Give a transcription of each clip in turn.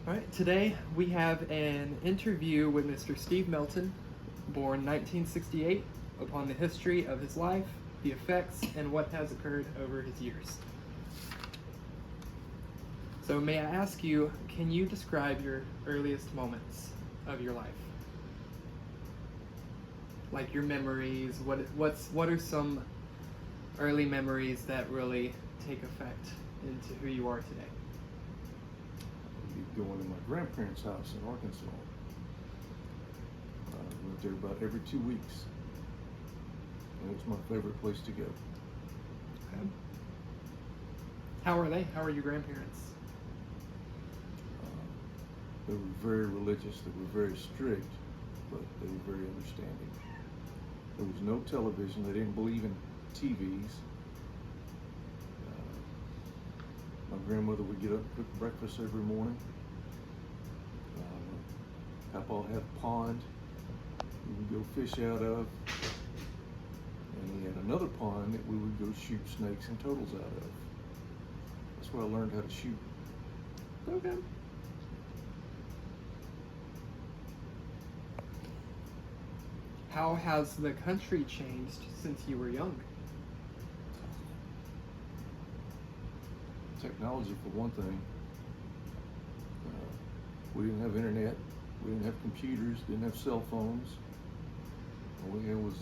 All right, today we have an interview with Mr. Steve Melton, born 1968, upon the history of his life, the effects, and what has occurred over his years. So may I ask you, can you describe your earliest moments of your life? Like your memories, what are some early memories that really take effect into who you are today? I'd be going to my grandparents' house in Arkansas. I went there about every 2 weeks. And it was my favorite place to go. Okay. How are they? How are your grandparents? They were very religious, they were very strict, but they were very understanding. There was no television, they didn't believe in TVs. My grandmother would get up and cook breakfast every morning. Papa had a pond we would go fish out of. And he had another pond that we would go shoot snakes and turtles out of. That's where I learned how to shoot. Okay. How has the country changed since you were young? Technology, for one thing. We didn't have internet. We didn't have computers. Didn't have cell phones. All we had was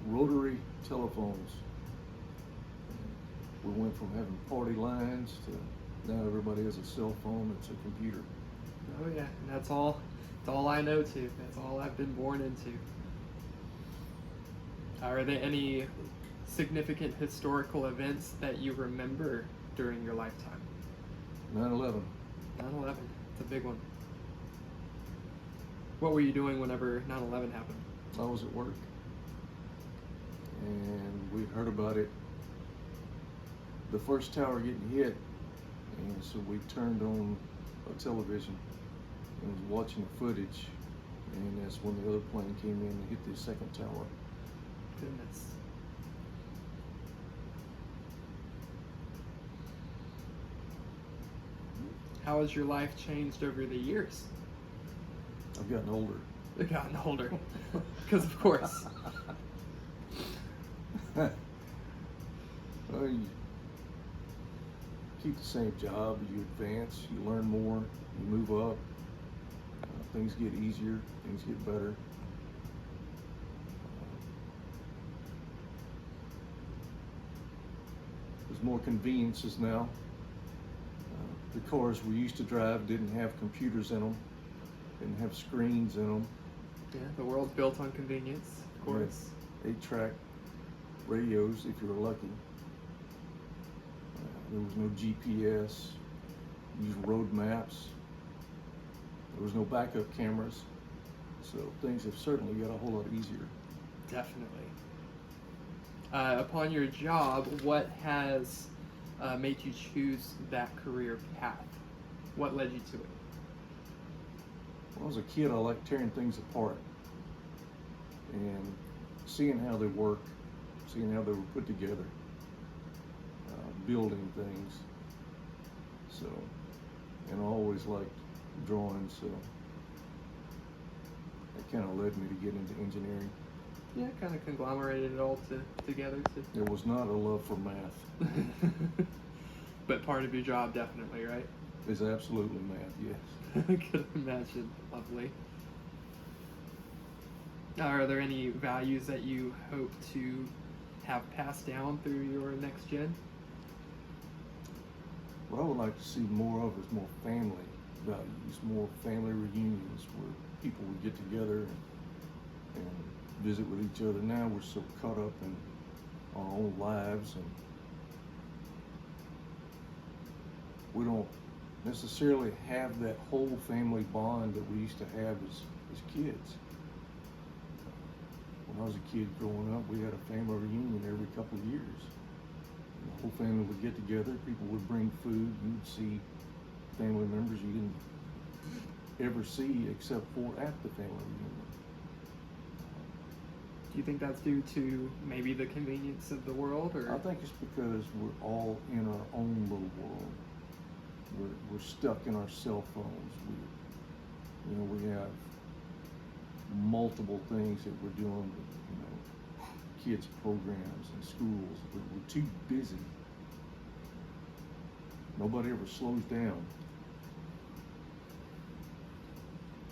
rotary telephones. We went from having party lines to now everybody has a cell phone. It's a computer. Oh yeah, and that's all I know too. That's all I've been born into. Are there any significant historical events that you remember during your lifetime? 9/11. 9/11, it's a big one. What were you doing whenever 9/11 happened? I was at work, and we heard about it. The first tower getting hit, and so we turned on a television and was watching the footage, and that's when the other plane came in and hit the second tower. Goodness. How has your life changed over the years? I've gotten older. You've gotten older. Because of course. Well, you keep the same job, you advance, you learn more, you move up, things get easier, things get better. There's more conveniences now. The cars we used to drive didn't have computers in them, didn't have screens in them. Yeah, the world's built on convenience, of course. 8-track radios, if you were lucky. There was no GPS. You used road maps. There was no backup cameras. So things have certainly got a whole lot easier. Definitely. Upon your job, what has made you choose that career path? What led you to it? When I was a kid, I liked tearing things apart and seeing how they work, seeing how they were put together, building things. So, and I always liked drawing, so that kind of led me to get into engineering. Yeah, kind of conglomerated it all together. There was not a love for math. But part of your job, definitely, right? It's absolutely math, yes. I could imagine. Lovely. Are there any values that you hope to have passed down through your next gen? What I would like to see more of is more family values, more family reunions where people would get together and visit with each other. Now we're so caught up in our own lives, and we don't necessarily have that whole family bond that we used to have as kids. When I was a kid growing up, we had a family reunion every couple of years. The whole family would get together, people would bring food, you'd see family members you didn't ever see except for at the family reunion. Do you think that's due to maybe the convenience of the world, or? I think it's because we're all in our own little world. We're stuck in our cell phones. We have multiple things that we're doing with, kids programs and schools. We're too busy. Nobody ever slows down.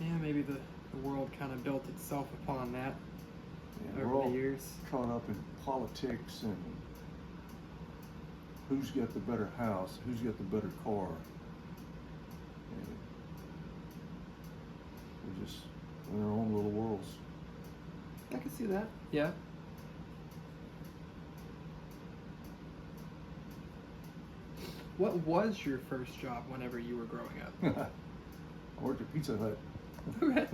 Yeah, maybe the world kind of built itself upon that And we're over all the years. caught up in politics and who's got the better house, who's got the better car. And we're just in our own little worlds. I can see that. Yeah. What was your first job whenever you were growing up? I worked at Pizza Hut. Okay.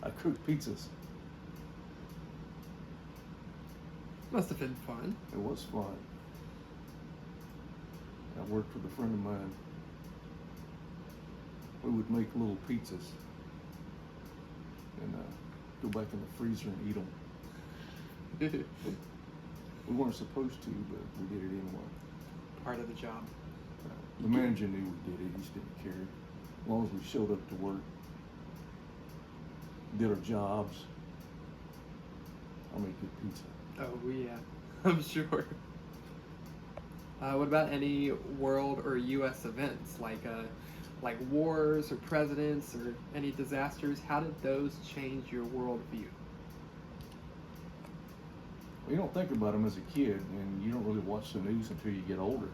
I cooked pizzas. Must have been fun. It was fun. I worked with a friend of mine. We would make little pizzas and go back in the freezer and eat them. We weren't supposed to, but we did it anyway. Part of the job. The manager knew we did it. He just didn't care. As long as we showed up to work, did our jobs. I made good pizza. Oh yeah, I'm sure. What about any world or U.S. events like wars or presidents or any disasters? How did those change your worldview? Well, you don't think about them as a kid, and you don't really watch the news until you get older.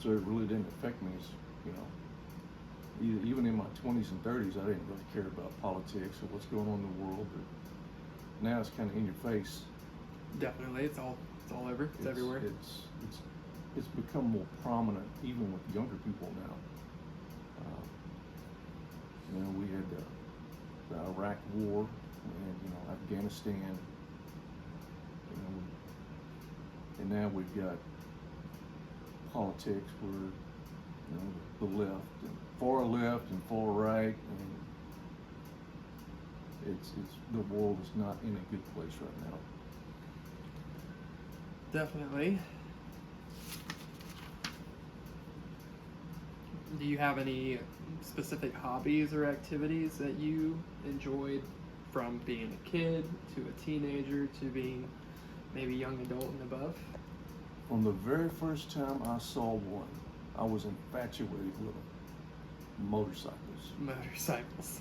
So it really didn't affect me as, even in my 20s and 30s, I didn't really care about politics or what's going on in the world. But now it's kind of in your face. Definitely, it's all over. It's everywhere. It's become more prominent even with younger people now. We had the Iraq War, we had Afghanistan, and now we've got politics where the left and far right, and it's the world is not in a good place right now. Definitely. Do you have any specific hobbies or activities that you enjoyed from being a kid to a teenager to being maybe young adult and above? From the very first time I saw one, I was infatuated with them. Motorcycles. Motorcycles.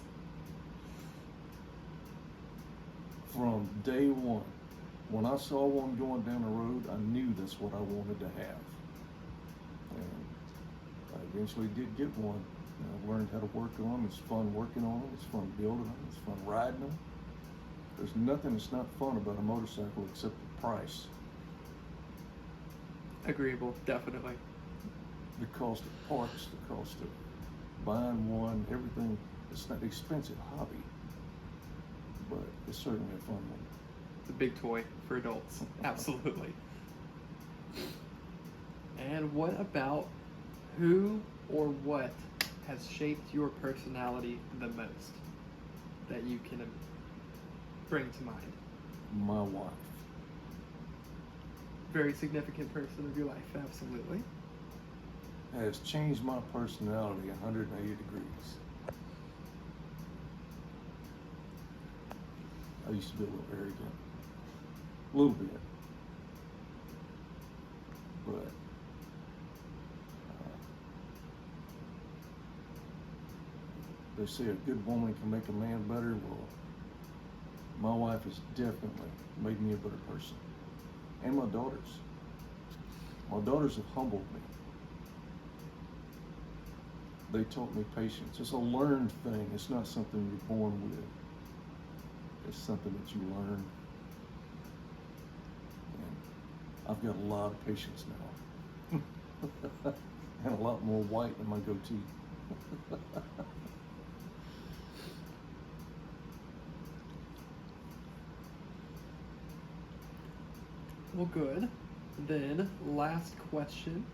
From day one. When I saw one going down the road, I knew that's what I wanted to have. And I eventually did get one. And I learned how to work on them. It's fun working on them. It's fun building them. It's fun riding them. There's nothing that's not fun about a motorcycle except the price. Agreeable, definitely. The cost of parts, the cost of buying one, everything. It's not an expensive hobby, but it's certainly a fun one. It's a big toy for adults. Absolutely. And what about who or what has shaped your personality the most that you can bring to mind? My wife. Very significant person of your life, absolutely. Has changed my personality 180 degrees. I used to be a little arrogant. A little bit. But they say a good woman can make a man better. Well, my wife has definitely made me a better person. And my daughters. My daughters have humbled me. They taught me patience. It's a learned thing. It's not something you're born with. It's something that you learn. And I've got a lot of patience now. And a lot more white in my goatee. Well, good. Then, last question.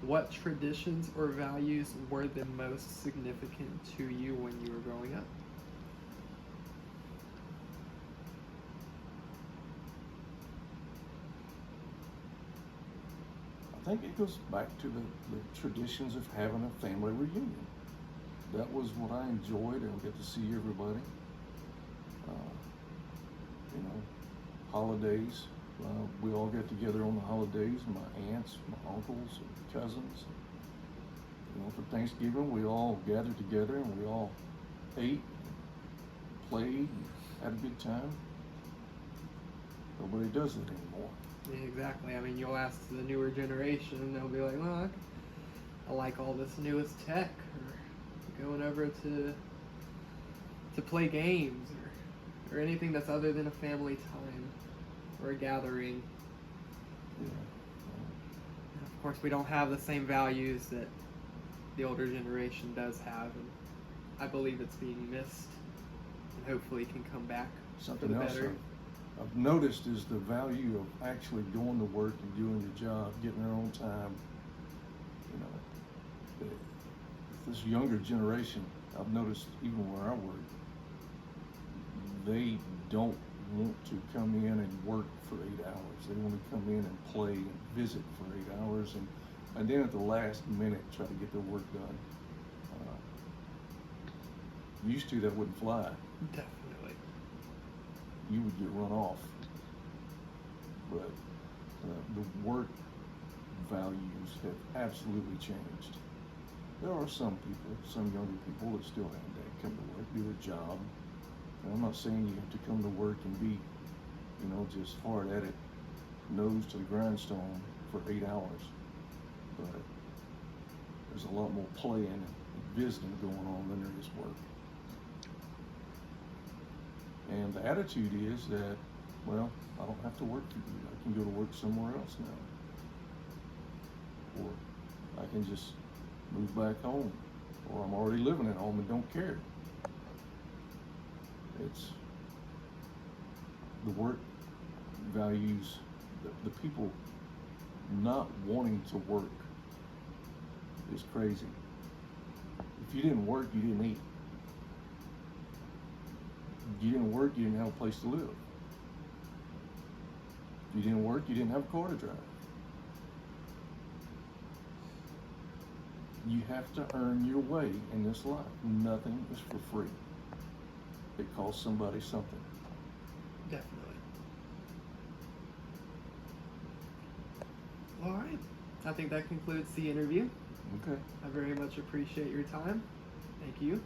What traditions or values were the most significant to you when you were growing up? I think it goes back to the traditions of having a family reunion. That was what I enjoyed. I get to see everybody. You know, holidays. We all get together on the holidays. My aunts, my uncles, and cousins. You know, for Thanksgiving, we all gathered together and we all ate, played, and had a good time. Nobody does it anymore. Yeah, exactly. I mean, you'll ask the newer generation, and they'll be like, "Well, I like all this newest tech, or going over to play games, or anything that's other than a family time or a gathering." Yeah. And of course, we don't have the same values that the older generation does have, and I believe it's being missed, and hopefully can come back Something for the else better. I've noticed is the value of actually going to work and doing your job, getting their own time. You know, this younger generation, I've noticed even where I work, they don't want to come in and work for 8 hours. They want to come in and play and visit for 8 hours, and then at the last minute try to get their work done. Used to, that wouldn't fly. Definitely. You would get run off. But the work values have absolutely changed. There are some people, some younger people that still have to come to work, do their job. And I'm not saying you have to come to work and be, you know, just hard at it, nose to the grindstone for 8 hours. But there's a lot more playing and visiting going on than there is work. And the attitude is that, well, I don't have to work for you. I can go to work somewhere else now. Or I can just move back home. Or I'm already living at home and don't care. It's the work values, the people not wanting to work is crazy. If you didn't work, you didn't eat. You didn't work, you didn't have a place to live. You didn't work, you didn't have a car to drive. You have to earn your way in this life. Nothing is for free. It costs somebody something. Definitely. All right. I think that concludes the interview. Okay. I very much appreciate your time. Thank you.